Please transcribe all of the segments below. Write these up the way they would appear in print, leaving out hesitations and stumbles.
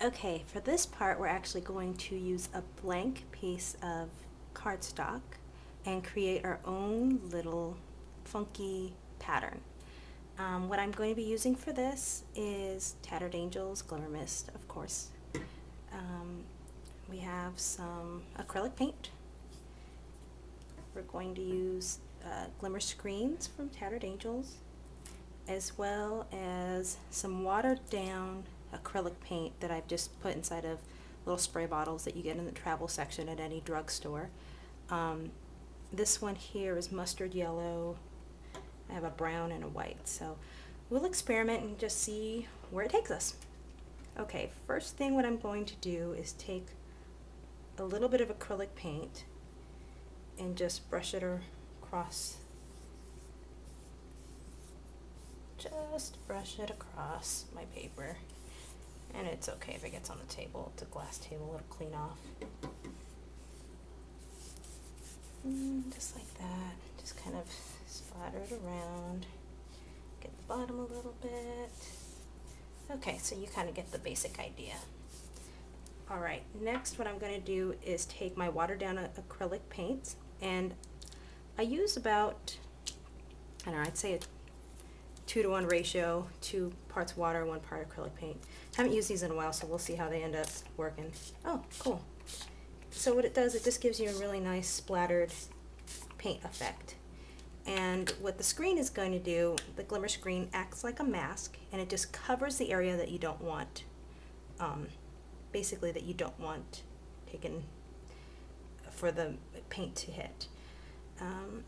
Okay, for this part we're actually going to use a blank piece of cardstock and create our own little funky pattern. What I'm going to be using for this is Tattered Angels Glimmer Mist, of course. We have some acrylic paint. We're going to use glimmer screens from Tattered Angels, as well as some watered down acrylic paint that I've just put inside of little spray bottles that you get in the travel section at any drugstore. This one here is mustard yellow. I have a brown and a white, so we'll experiment and just see where it takes us. Okay, first thing what I'm going to do is take a little bit of acrylic paint and just brush it across. Just brush it across my paper. And it's okay if it gets on the table. It's a glass table, it'll clean off. Just like that. Just kind of splatter it around. Get the bottom a little bit. Okay, so you kind of get the basic idea. Alright, next what I'm going to do is take my watered down acrylic paints, and I use about, I don't know, I'd say a 2-to-1 ratio, 2 parts water, 1 part acrylic paint. I haven't used these in a while, so we'll see how they end up working. Oh, cool. So what it does, it just gives you a really nice splattered paint effect. And what the screen is going to do, the glimmer screen acts like a mask, and it just covers the area that you don't want, basically that you don't want taken for the paint to hit.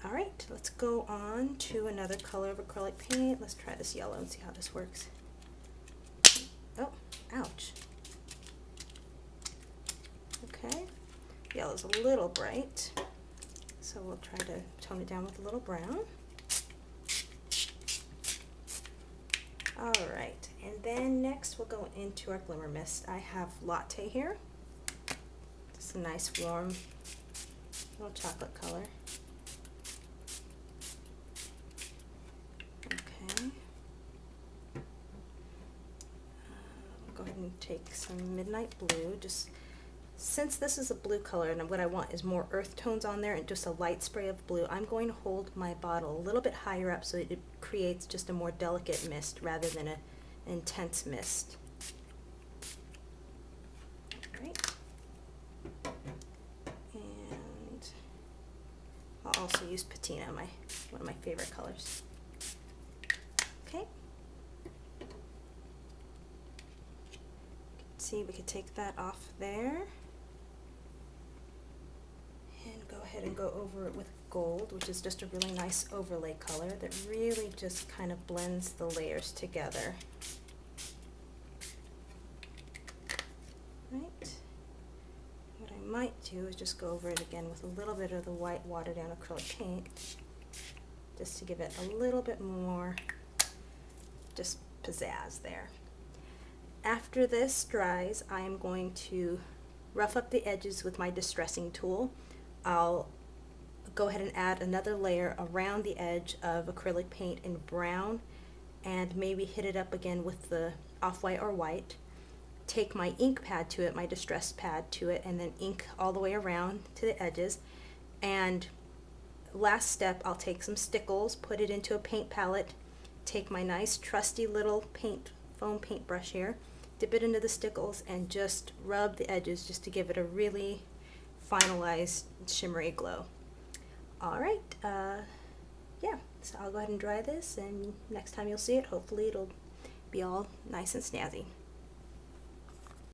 Alright, let's go on to another color of acrylic paint. Let's try this yellow and see how this works. Oh, ouch. Okay, yellow's a little bright, so we'll try to tone it down with a little brown. Alright, and then next we'll go into our glimmer mist. I have Latte here. Just a nice warm little chocolate color. Okay. Go ahead and take some Midnight Blue. Just since this is a blue color and what I want is more earth tones on there and just a light spray of blue, I'm going to hold my bottle a little bit higher up so it creates just a more delicate mist rather than an intense mist. Alright. And I'll also use Patina, one of my favorite colors. Okay. See, we could take that off there. And go ahead and go over it with gold, which is just a really nice overlay color that really just kind of blends the layers together. Right. What I might do is just go over it again with a little bit of the white watered down acrylic paint, just to give it a little bit more just pizzazz there. After this dries, I am going to rough up the edges with my distressing tool. I'll go ahead and add another layer around the edge of acrylic paint in brown and maybe hit it up again with the off-white or white. Take my ink pad to it, my distress pad to it, and then ink all the way around to the edges. And last step, I'll take some stickles, put it into a paint palette, take my nice trusty little foam paintbrush here, dip it into the stickles, and just rub the edges just to give it a really finalized shimmery glow. Alright, yeah, so I'll go ahead and dry this, and next time you'll see it, hopefully it'll be all nice and snazzy.